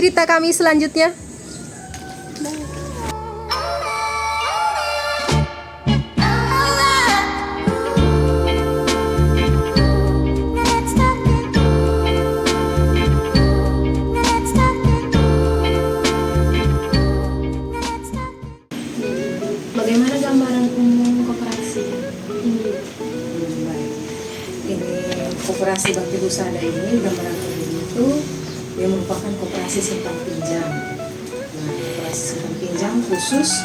cerita kami selanjutnya. Bagaimana gambaran umum koperasi ini? Baik. Ini koperasi bakti husada ini gambaran umum itu dia merupakan koperasi simpan pinjam. Nah, koperasi simpan pinjam khusus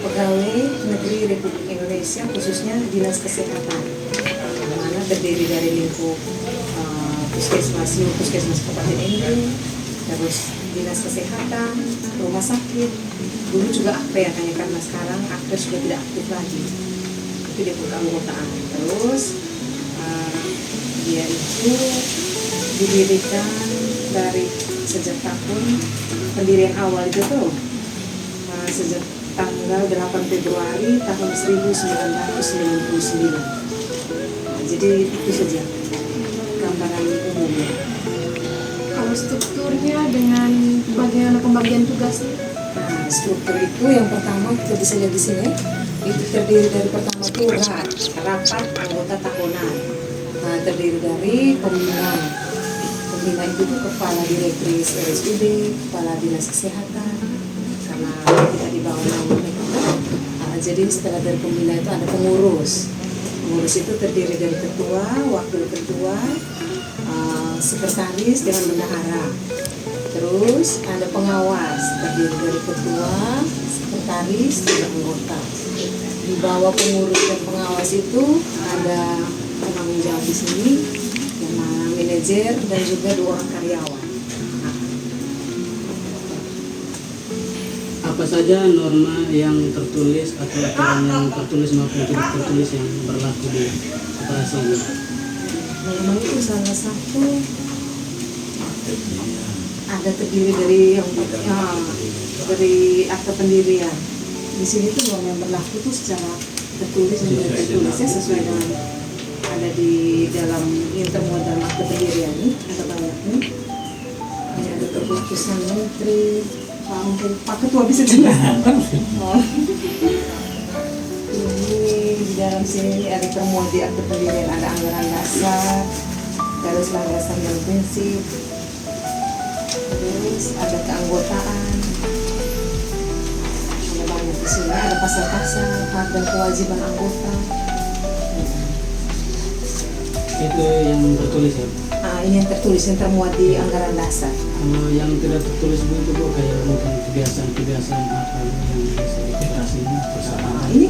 pegawai negeri Republik Indonesia, khususnya Dinas Kesehatan, yang mana terdiri dari lingkup puskesmas Kabupaten Indri, terus Dinas Kesehatan, rumah sakit. Dulu juga akte ya, hanya karena sekarang akte sudah tidak aktif lagi. Itu dia keanggotaan. Terus dia itu didirikan dari sejak tahun pendirian awal itu tuh sejak tanggal 8 Februari tahun 1999. Jadi itu saja gambaran umumnya. Kalau strukturnya dengan bagaimana pembagian tugasnya? Nah, struktur itu yang pertama kita bisa lihat di sini, itu terdiri dari pertama itu rapat anggota tahunan. Nah, terdiri dari pembina. Pembina itu tuh kepala direktris RSUD, kepala dinas kesehatan, karena kita di bawah naungan mereka. Jadi setelah dari pembina itu ada pengurus. Pengurus itu terdiri dari ketua, wakil ketua, sekretaris dengan bendahara. Terus ada pengawas terdiri dari ketua, sekretaris, dan anggota. Di bawah pengurus dan pengawas itu ada penanggung jawab di sini, yang mana manajer dan juga 2 orang karyawan. Apa saja norma yang tertulis atau aturan yang tertulis maupun tidak tertulis yang berlaku di koperasi ini? Norma itu salah satu ada terdiri dari akta pendirian. Di sini tuh norma yang berlaku tuh secara tertulis dan tidak tertulisnya sesuai dengan ada di dalam yang termuat dalam akta pendirian ini. Ada banyak nih. Ini ada keputusan menteri. Mungkin Pak Ketua bisa jelaskan. Ini di dalam sini ada termuat di akta pendirian, ada anggaran dasar, terus landasan dan prinsip, terus ada keanggotaan, ada banyak di sini, ada pasal-pasal hak dan kewajiban anggota. Itu yang tertulis ya? Ini yang tertulis, yang termuat di anggaran dasar. Yang tidak tertulis itu kok kayak mungkin kebiasaan apa yang bisa di koperasi ini bersama. Ini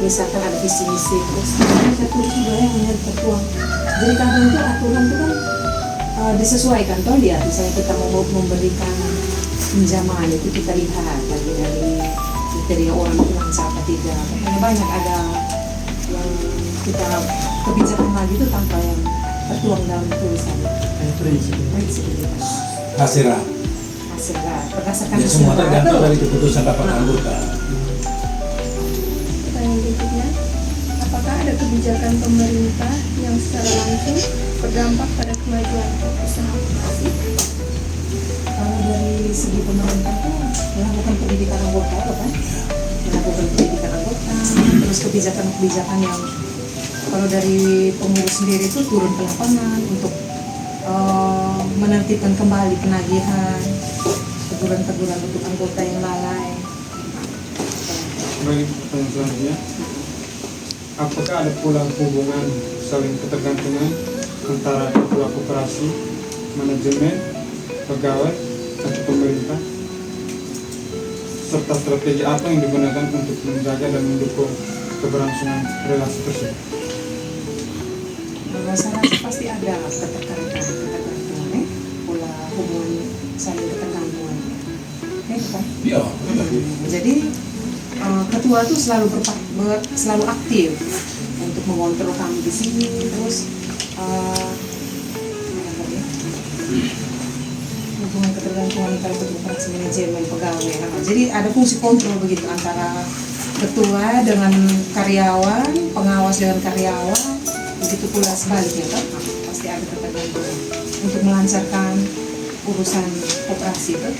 misalkan ada visi misi, terus saya tulis juga yang tertuang. Jadi kadang itu aturan itu kan disesuaikan toh dia. Misalnya kita mau memberikan pinjaman itu kita lihat lagi dari kriteria orang itu lancar apa tidak. Makanya banyak ada yang kita kebijakan lagi itu tanpa yang tertuang dalam tulisan. Prinsip. Hasilnya Berdasarkan ya, semua hasil tergantung dari keputusan rapat anggota. Pertanyaan berikutnya, apakah ada kebijakan pemerintah yang secara langsung berdampak pada kemajuan usaha koperasi? Kalau dari segi pemerintah tuh melakukan pendidikan anggota, kan? Melakukan pendidikan anggota, terus kebijakan-kebijakan yang kalau dari pengurus sendiri itu turun ke lapangan untuk menertibkan kembali penagihan, teguran-teguran untuk anggota yang lalai. Baik, pertanyaan selanjutnya, apakah ada pula hubungan saling ketergantungan antara ketua koperasi, manajemen, pegawai, atau pemerintah, serta strategi apa yang digunakan untuk menjaga dan mendukung keberlangsungan relasi tersebut? Saya rasa pasti ada ketergantungan, pola hubungan saling ketergantungan. Kan? Iya. Jadi ketua itu selalu aktif untuk mengontrol kami di sini, terus hubungan ketergantungan antara koperasi manajemen pegawai. Jadi ada fungsi kontrol begitu antara ketua dengan karyawan, pengawas dengan karyawan. Begitu pula sebaliknya kan, pasti ada ketergantungan untuk melancarkan urusan koperasi itu.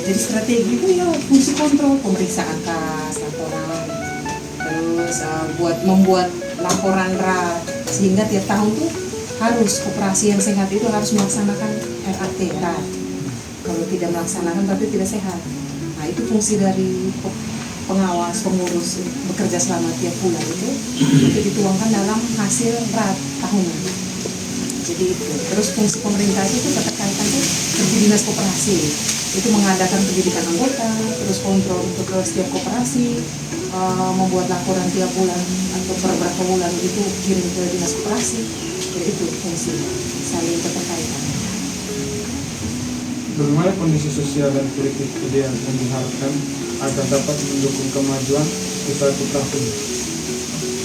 Jadi strategi itu ya fungsi kontrol, pemeriksaan kas, laporan, terus membuat laporan RAT, sehingga tiap tahun tuh harus koperasi yang sehat itu harus melaksanakan RAT RAT. Kalau tidak melaksanakan berarti tidak sehat. Nah itu fungsi dari pengawas, pengurus bekerja selama tiap bulan itu dituangkan dalam hasil RAT tahunan. Jadi itu. Terus fungsi pemerintah itu terkaitan tuh seperti dinas koperasi itu mengadakan pendidikan anggota, terus kontrol untuk ke setiap koperasi, membuat laporan tiap bulan atau beberapa bulan itu kirim ke dinas koperasi. Jadi itu fungsi saling keterkaitan. Bagaimana kondisi sosial dan politik ideal yang diharapkan agar dapat mendukung kemajuan usaha koperasi?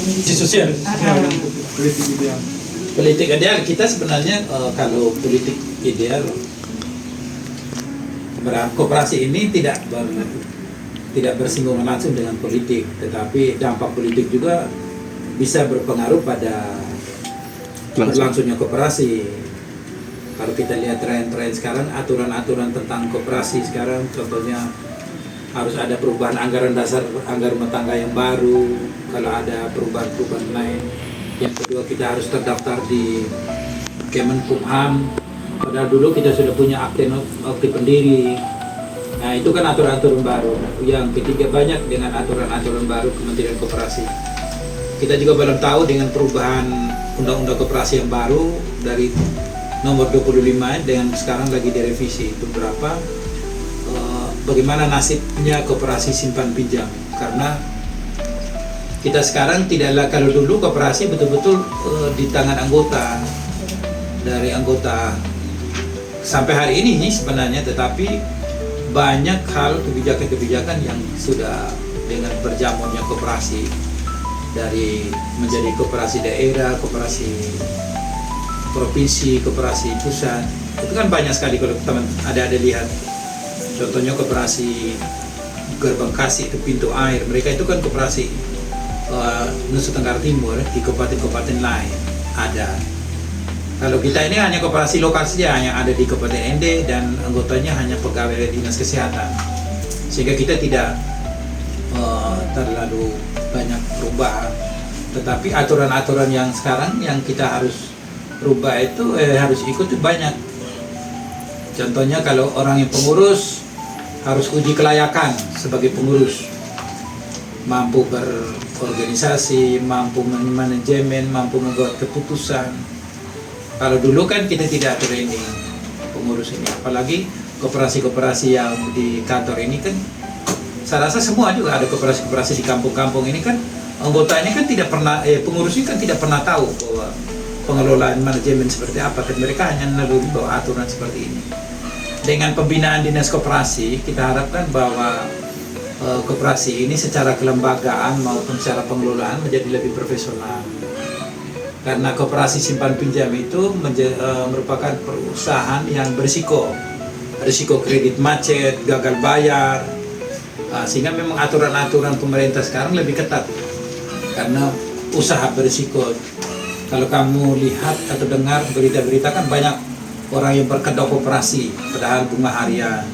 Kondisi sosial. Dan politik ideal. Politik ideal kita sebenarnya kalau politik ideal koperasi ini tidak bersinggungan langsung dengan politik, tetapi dampak politik juga bisa berpengaruh pada berlangsungnya koperasi. Kalau kita lihat tren-tren sekarang, aturan-aturan tentang koperasi sekarang, contohnya harus ada perubahan anggaran dasar, anggaran rumah tangga yang baru, kalau ada perubahan-perubahan lain. Yang kedua, kita harus terdaftar di Kemenkumham, padahal dulu kita sudah punya akte pendiri. Nah itu kan aturan-aturan baru. Yang ketiga, banyak dengan aturan-aturan baru Kementerian Koperasi. Kita juga belum tahu dengan perubahan undang-undang koperasi yang baru dari nomor 25 dengan sekarang lagi direvisi beberapa, bagaimana nasibnya koperasi simpan pinjam, karena kita sekarang tidaklah, kalau dulu koperasi betul-betul di tangan anggota, dari anggota sampai hari ini sebenarnya, tetapi banyak hal kebijakan-kebijakan yang sudah dengan berjamunya koperasi, dari menjadi koperasi daerah, koperasi provinsi, koperasi pusat, itu kan banyak sekali. Kalau teman ada lihat contohnya koperasi Gerbang Kasih itu pintu air, mereka itu kan koperasi Nusa Tenggara Timur, di kabupaten-kabupaten lain ada. Kalau kita ini hanya koperasi lokal saja, yang ada di Kabupaten Ende dan anggotanya hanya pegawai dinas kesehatan, sehingga kita tidak terlalu banyak perubahan. Tetapi aturan-aturan yang sekarang yang kita harus rubah itu harus ikut banyak. Contohnya kalau orang yang pengurus harus uji kelayakan sebagai pengurus, mampu berorganisasi, mampu manajemen, mampu membuat keputusan. Kalau dulu kan kita tidak training pengurus ini, apalagi koperasi-koperasi yang di kantor ini kan, saya rasa semua juga ada koperasi-koperasi di kampung-kampung ini kan, anggota ini kan tidak pernah, pengurus ini kan tidak pernah tahu bahwa pengelolaan manajemen seperti apa, dan mereka hanya melalui bahwa aturan seperti ini. Dengan pembinaan dinas koperasi, kita harapkan bahwa koperasi ini secara kelembagaan maupun secara pengelolaan menjadi lebih profesional. Karena koperasi simpan pinjam itu merupakan perusahaan yang berisiko kredit macet, gagal bayar, sehingga memang aturan-aturan pemerintah sekarang lebih ketat karena usaha berisiko. Kalau kamu lihat atau dengar berita-berita kan banyak orang yang berkedok koperasi padahal bunga harian.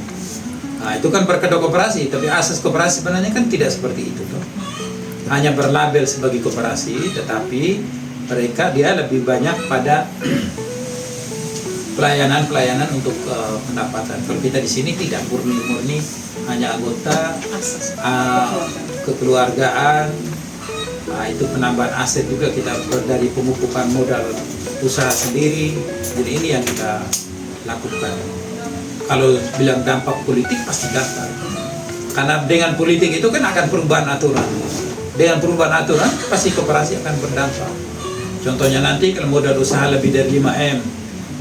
Nah itu kan berkedok koperasi, tapi asas koperasi sebenarnya kan tidak seperti itu tuh. Hanya berlabel sebagai koperasi, tetapi dia lebih banyak pada pelayanan untuk pendapatan. Kalau kita di sini tidak murni hanya anggota, kekeluargaan. Nah, itu penambahan aset juga kita dari pemupukan modal usaha sendiri. Jadi ini yang kita lakukan. Kalau bilang dampak politik pasti dapat. Karena dengan politik itu kan akan perubahan aturan. Dengan perubahan aturan pasti koperasi akan berdampak. Contohnya nanti kalau modal usaha lebih dari 5M,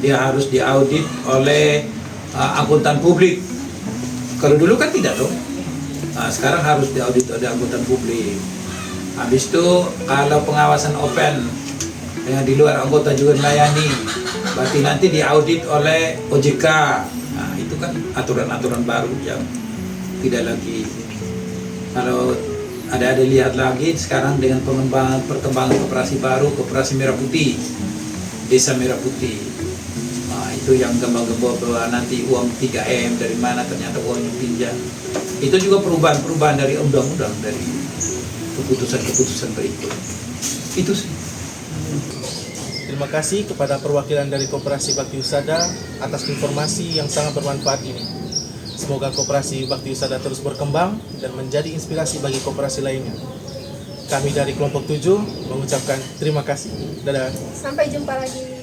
dia harus diaudit oleh akuntan publik. Kalau dulu kan tidak dong. Nah, sekarang harus diaudit oleh akuntan publik. Habis itu kalau pengawasan open yang di luar anggota juga melayani, berarti nanti diaudit oleh OJK. Nah itu kan aturan-aturan baru yang tidak lagi. Kalau ada lihat lagi sekarang dengan perkembangan koperasi baru, koperasi Merah Putih, Desa Merah Putih. Nah itu yang gembor-gembor bahwa nanti uang 3M dari mana ternyata uang yang pinjam. Itu juga perubahan-perubahan dari undang-undang, dari keputusan-keputusan berikut. Itu sih. Terima kasih kepada perwakilan dari Koperasi Bakti Husada atas informasi yang sangat bermanfaat ini. Semoga Koperasi Bakti Husada terus berkembang dan menjadi inspirasi bagi koperasi lainnya. Kami dari kelompok 7 mengucapkan terima kasih. Dadah. Sampai jumpa lagi.